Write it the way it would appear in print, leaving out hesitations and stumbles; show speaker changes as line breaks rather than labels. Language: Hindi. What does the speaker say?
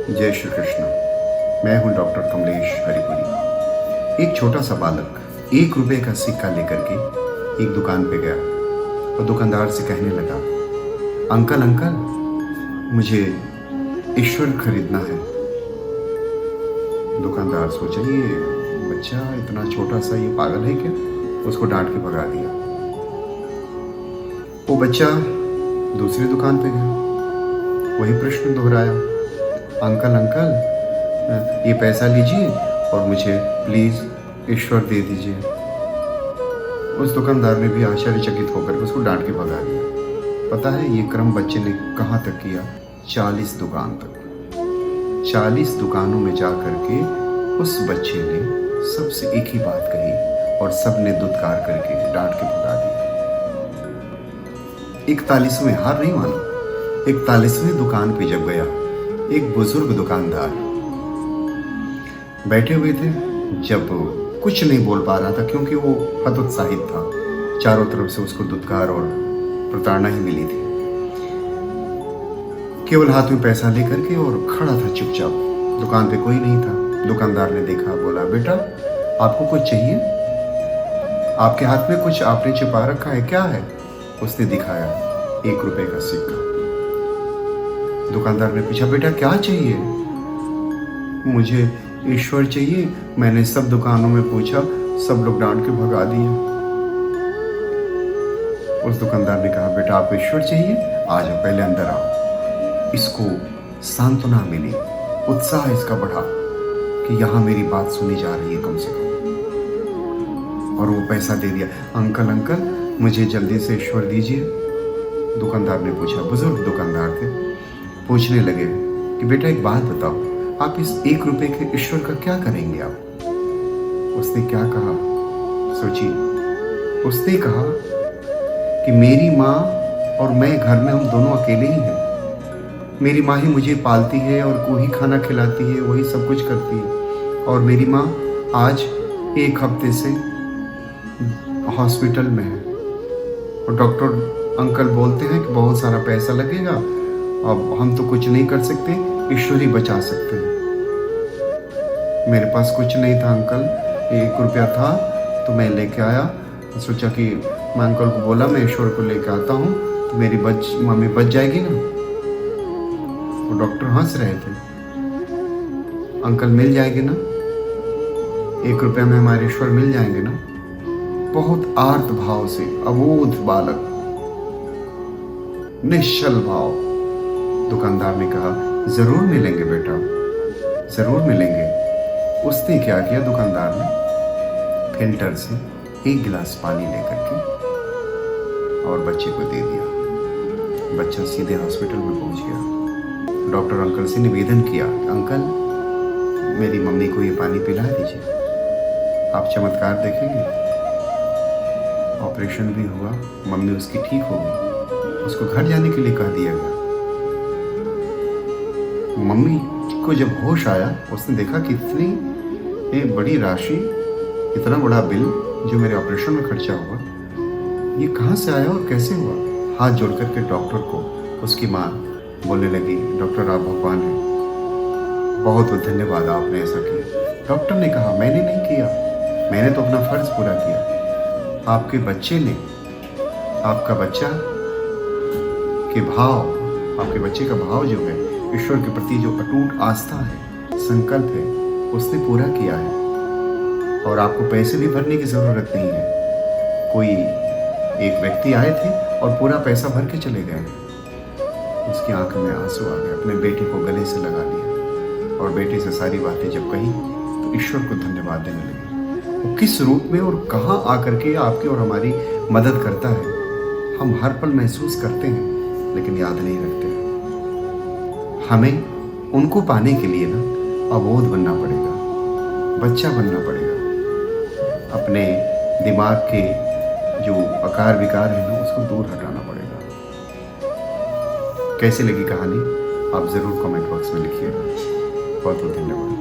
जय श्री कृष्ण। मैं हूं डॉक्टर कमलेश हरिपुरी। एक छोटा सा बालक 1 रुपए का सिक्का लेकर के एक दुकान पे गया और दुकानदार से कहने लगा, अंकल अंकल, मुझे ईश्वर खरीदना है। दुकानदार सोचा, ये बच्चा इतना छोटा सा, ये पागल है क्या? उसको डांट के भगा दिया। वो बच्चा दूसरी दुकान पे गया, वही प्रश्न दोहराया, अंकल अंकल, ये पैसा लीजिए और मुझे प्लीज़ ईश्वर दे दीजिए। उस दुकानदार ने भी आश्चर्यचकित होकर उसको डांट के भगा दिया। पता है ये क्रम बच्चे ने कहाँ तक किया? 40 दुकान तक। 40 दुकानों में जा कर के उस बच्चे ने सबसे एक ही बात कही और सब ने दुत्कार करके डांट के भगा दिया। 41वें, हार नहीं माना, 41वें दुकान पे जब गया, एक बुजुर्ग दुकानदार बैठे हुए थे। जब कुछ नहीं बोल पा रहा था क्योंकि वो हतोत्साहित था, चारों तरफ से उसको दुत्कार और प्रताड़ना ही मिली थी। केवल हाथ में पैसा लेकर के और खड़ा था चुपचाप। दुकान पे कोई नहीं था। दुकानदार ने देखा, बोला, बेटा आपको कुछ चाहिए? आपके हाथ में कुछ आपने छिपा रखा है, क्या है? उसने दिखाया 1 रुपए का सिक्का। दुकानदार ने पूछा, बेटा क्या चाहिए? मुझे ईश्वर चाहिए। मैंने सब दुकानों में पूछा, सब लोग डांट के भगा दिए। उस दुकानदार ने कहा, बेटा आपको ईश्वर चाहिए? आ जाओ, पहले अंदर आओ। इसको सांत्वना मिली, उत्साह इसका बढ़ा कि यहाँ मेरी बात सुनी जा रही है कम से कम। और वो पैसा दे दिया। अंकल अंकल, मुझे जल्दी से ईश्वर दीजिए। दुकानदार ने पूछा, बुजुर्ग दुकानदार थे, पूछने लगे कि बेटा एक बात बताओ, आप इस 1 रुपए के ईश्वर का क्या करेंगे आप? उसने क्या कहा? सोचिए। उसने कहा कि मेरी माँ और मैं घर में हम दोनों अकेले ही हैं। मेरी माँ ही मुझे पालती है और वही खाना खिलाती है, वही सब कुछ करती है। और मेरी माँ आज 1 हफ्ते से हॉस्पिटल में है और डॉक्टर अंकल बोलते हैं कि बहुत सारा पैसा लगेगा, अब हम तो कुछ नहीं कर सकते, ईश्वर ही बचा सकते हैं। मेरे पास कुछ नहीं था अंकल, 1 रुपया था तो मैं लेके आया। सोचा कि मैं अंकल को बोला मैं ईश्वर को लेके आता हूँ तो मेरी मम्मी बच जाएगी ना। वो डॉक्टर हंस रहे थे, अंकल मिल जाएगी ना, 1 रुपया में हमारे ईश्वर मिल जाएंगे ना। बहुत आर्त भाव से अबोध बालक, निश्चल भाव, दुकानदार ने कहा, जरूर मिलेंगे बेटा, जरूर मिलेंगे। उसने क्या किया? दुकानदार ने फिल्टर से 1 गिलास पानी लेकर के और बच्चे को दे दिया। बच्चा सीधे हॉस्पिटल में पहुंच गया। डॉक्टर अंकल से निवेदन किया, अंकल मेरी मम्मी को ये पानी पिला दीजिए, आप चमत्कार देखेंगे। ऑपरेशन भी हुआ, मम्मी उसकी ठीक हो गई। उसको घर जाने के लिए कह दिया गया। मम्मी को जब होश आया, उसने देखा कि इतनी बड़ी राशि, इतना बड़ा बिल जो मेरे ऑपरेशन में खर्चा हुआ, ये कहाँ से आया और कैसे हुआ? हाथ जोड़ करके डॉक्टर को उसकी माँ बोलने लगी, डॉक्टर आप भगवान हैं, बहुत बहुत धन्यवाद, आपने ऐसा किया। डॉक्टर ने कहा, मैंने नहीं किया, मैंने तो अपना फर्ज पूरा किया। आपके बच्चे ने, आपका बच्चा के भाव, आपके बच्चे का भाव जो है, ईश्वर के प्रति जो अटूट आस्था है, संकल्प है, उसने पूरा किया है। और आपको पैसे भी भरने की ज़रूरत नहीं है। कोई एक व्यक्ति आए थे और पूरा पैसा भर के चले गए। उसकी आंख में आंसू आ गए, अपने बेटे को गले से लगा लिया और बेटे से सारी बातें जब कही तो ईश्वर को धन्यवाद देने लगे। वो किस रूप में और कहाँ आकर के आपकी और हमारी मदद करता है, हम हर पल महसूस करते हैं लेकिन याद नहीं रखते। हमें उनको पाने के लिए ना अबोध बनना पड़ेगा, बच्चा बनना पड़ेगा। अपने दिमाग के जो आकार विकार है ना, उसको दूर हटाना पड़ेगा। कैसी लगी कहानी? आप ज़रूर कमेंट बॉक्स में लिखिएगा। बहुत बहुत धन्यवाद।